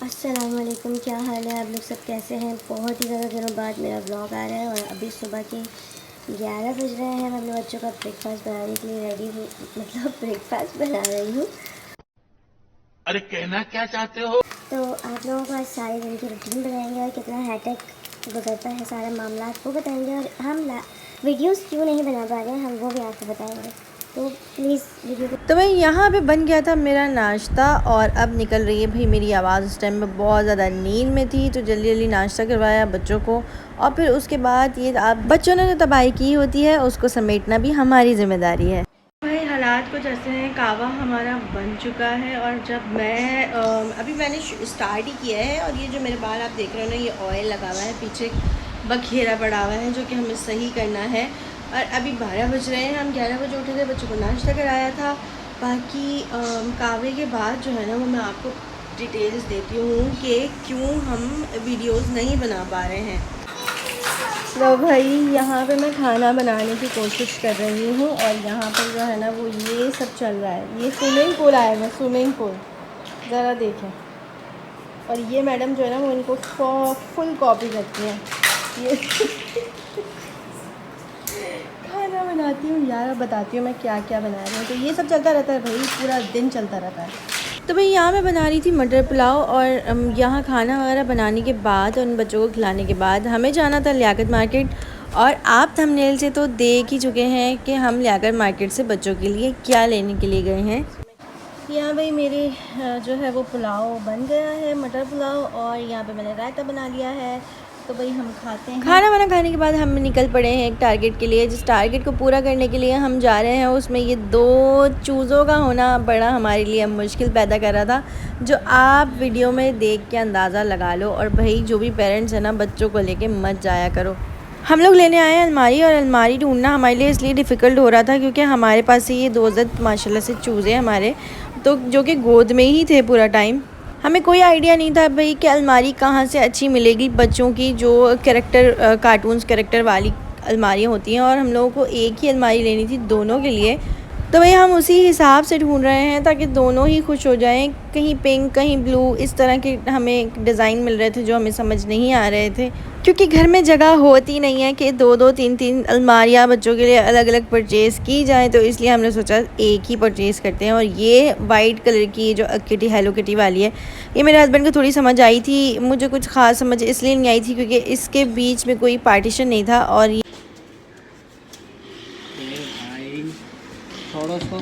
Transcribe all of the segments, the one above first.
अस्सलामुअलैकुम, क्या हाल है? आप लोग सब कैसे हैं? बहुत ही ज़्यादा दिनों बाद मेरा व्लॉग आ रहा है और अभी सुबह के 11 बज रहे हैं। मैं अपने बच्चों का ब्रेकफास्ट बनाने के लिए रेडी हूँ, मतलब ब्रेकफास्ट बना रही हूँ। अरे कहना क्या चाहते हो? तो आप लोगों को आज सारे दिन की रूटीन बताएंगे और कितना हैट्रिक गुजरता है सारा मामला वो बताएंगे, और हम वीडियोस क्यों नहीं बना पा रहे हैं हम वो भी आपको बताएंगे। तो प्लीज़ वीडियो को। तो भाई यहाँ पे बन गया था मेरा नाश्ता और अब निकल रही है भाई मेरी आवाज़। उस टाइम में बहुत ज़्यादा नींद में थी तो जल्दी जल्दी नाश्ता करवाया बच्चों को, और फिर उसके बाद ये आप बच्चों ने जो तबाही की होती है उसको समेटना भी हमारी ज़िम्मेदारी है। भाई हालात कुछ ऐसे हैं, कावा हमारा बन चुका है और जब मैं अभी मैंने स्टार्ट ही किया है, और ये जो मेरे बाल आप देख रहे हो ना, ये ऑयल लगा हुआ है, पीछे बखेरा पड़ा हुआ है जो कि हमें सही करना है। और अभी 12 बज रहे हैं, हम 11 बजे उठे थे, बच्चों को नाश्ता कराया था। बाकी कावे के बाद जो है ना वो मैं आपको डिटेल्स देती हूँ कि क्यों हम वीडियोस नहीं बना पा रहे हैं। तो भाई यहाँ पे मैं खाना बनाने की कोशिश कर रही हूँ और यहाँ पर जो है ना वो ये सब चल रहा है। ये स्विमिंग पूल आएगा, स्विमिंग पूल ज़रा देखें। और ये मैडम जो है ना वो इनको फुल कॉपी करती हैं। ये खाना बनाती हूँ यार, बताती हूँ मैं क्या क्या बना रही हूँ। तो ये सब चलता रहता है भाई, पूरा दिन चलता रहता है। तो भाई यहाँ मैं बना रही थी मटर पुलाव, और यहाँ खाना वगैरह बनाने के बाद और उन बच्चों को खिलाने के बाद हमें जाना था लियाकत मार्केट। और आप थंबनेल से तो देख ही चुके हैं कि हम लियाकत मार्केट से बच्चों के लिए क्या लेने के लिए गए हैं। यहाँ भाई मेरे जो है वो पुलाव बन गया है, मटर पुलाव, और यहाँ पे मैंने रायता बना लिया है। तो भाई हम खाते हैं। खाना वाना खाने के बाद हम निकल पड़े हैं एक टारगेट के लिए। जिस टारगेट को पूरा करने के लिए हम जा रहे हैं उसमें ये 2 चूज़ों का होना बड़ा हमारे लिए मुश्किल पैदा कर रहा था, जो आप वीडियो में देख के अंदाज़ा लगा लो। और भाई जो भी पेरेंट्स हैं ना, बच्चों को लेके मत जाया करो। हम लोग लेने आए हैं अलमारी, और अलमारी ढूंढना हमारे लिए इसलिए डिफ़िकल्ट हो रहा था क्योंकि हमारे पास से ये 2 माशाल्लाह से चूज़े हमारे, तो जो कि गोद में ही थे पूरा टाइम। हमें कोई आइडिया नहीं था भाई कि अलमारी कहाँ से अच्छी मिलेगी बच्चों की, जो कैरेक्टर कार्टून्स कैरेक्टर वाली अलमारियाँ होती हैं, और हम लोगों को एक ही अलमारी लेनी थी दोनों के लिए। तो भाई हम उसी हिसाब से ढूंढ रहे हैं ताकि दोनों ही खुश हो जाएं। कहीं पिंक कहीं ब्लू, इस तरह के हमें डिज़ाइन मिल रहे थे जो हमें समझ नहीं आ रहे थे, क्योंकि घर में जगह होती नहीं है कि 2-2 3-3 अलमारियाँ बच्चों के लिए अलग अलग परचेज़ की जाए। तो इसलिए हमने सोचा एक ही परचेज़ करते हैं। और ये वाइट कलर की जो किटी हेलो किटी वाली है, ये मेरे हस्बैंड को थोड़ी समझ आई थी, मुझे कुछ ख़ास समझ इसलिए नहीं आई थी क्योंकि इसके बीच में कोई पार्टीशन नहीं था। और थोड़ा सा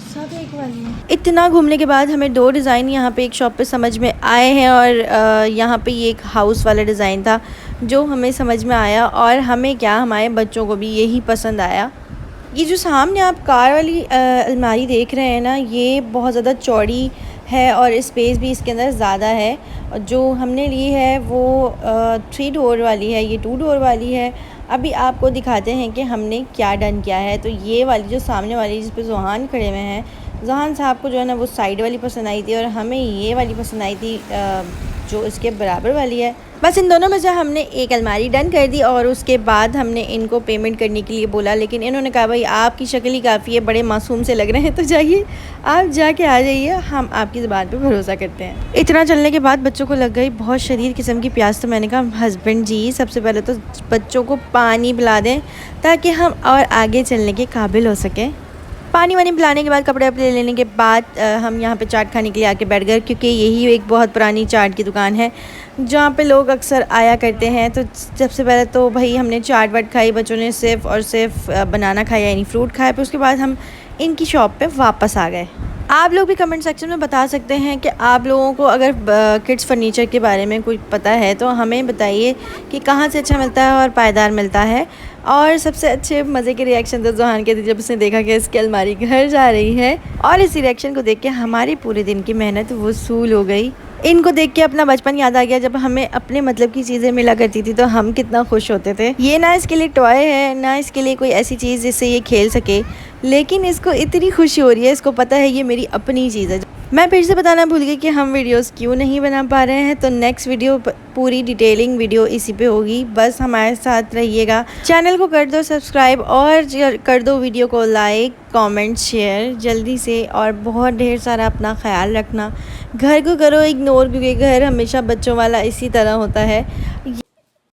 सब एक वाली है। इतना घूमने के बाद हमें 2 डिज़ाइन यहाँ पे एक शॉप पे समझ में आए हैं, और यहाँ पे ये एक हाउस वाला डिज़ाइन था जो हमें समझ में आया, और हमें क्या, हमारे बच्चों को भी यही पसंद आया। ये जो सामने आप कार वाली अलमारी देख रहे हैं ना, ये बहुत ज़्यादा चौड़ी है और स्पेस भी इसके अंदर ज़्यादा है। और जो हमने ली है वो 3 डोर वाली है, ये 2 डोर वाली है। अभी आपको दिखाते हैं कि हमने क्या डन किया है। तो ये वाली जो सामने वाली जिस पे ज़ुहान खड़े हुए हैं, ज़ुहान साहब को जो है ना वो साइड वाली पसंद आई थी, और हमें ये वाली पसंद आई थी जो इसके बराबर वाली है। बस इन दोनों में से हमने एक अलमारी डन कर दी, और उसके बाद हमने इनको पेमेंट करने के लिए बोला, लेकिन इन्होंने कहा भाई आपकी शक्ल ही काफ़ी है, बड़े मासूम से लग रहे हैं, तो जाइए आप जाके आ जाइए, हम आपकी ज़बान पे भरोसा करते हैं। इतना चलने के बाद बच्चों को लग गई बहुत शदीद किस्म की प्यास। तो मैंने कहा हस्बैंड जी सबसे पहले तो बच्चों को पानी पिला दें ताकि हम और आगे चलने के काबिल हो सकें। पानी वानी पिलाने के बाद कपड़े वपड़े लेने के बाद हम यहाँ पे चाट खाने के लिए आके बैठ गए, क्योंकि यही एक बहुत पुरानी चाट की दुकान है जहाँ पे लोग अक्सर आया करते हैं। तो सबसे पहले तो भाई हमने चाट वाट खाई, बच्चों ने सिर्फ और सिर्फ बनाना खाया, यानी फ्रूट खाया। फिर उसके बाद हम इनकी शॉप पे वापस आ गए। आप लोग भी कमेंट सेक्शन में बता सकते हैं कि आप लोगों को अगर किड्स फर्नीचर के बारे में कुछ पता है तो हमें बताइए कि कहाँ से अच्छा मिलता है और पायदार मिलता है। और सबसे अच्छे मज़े के रिएक्शन तो ज़ुहान के थे जब उसने देखा कि इसकी अलमारी घर जा रही है, और इसी रिएक्शन को देख के हमारी पूरे दिन की मेहनत वसूल हो गई। इनको देख के अपना बचपन याद आ गया, जब हमें अपने मतलब की चीज़ें मिला करती थी तो हम कितना खुश होते थे। ये ना इसके लिए टॉय है ना इसके लिए कोई ऐसी चीज़ जिससे ये खेल सके, लेकिन इसको इतनी खुशी हो रही है, इसको पता है ये मेरी अपनी चीज़ है। मैं फिर से बताना भूल गई कि हम वीडियोस क्यों नहीं बना पा रहे हैं। तो नेक्स्ट वीडियो पूरी डिटेलिंग वीडियो इसी पे होगी। बस हमारे साथ रहिएगा। चैनल को कर दो सब्सक्राइब और कर दो वीडियो को लाइक, कमेंट, शेयर जल्दी से, और बहुत ढेर सारा अपना ख्याल रखना। घर को करो इग्नोर, क्योंकि घर हमेशा बच्चों वाला इसी तरह होता है।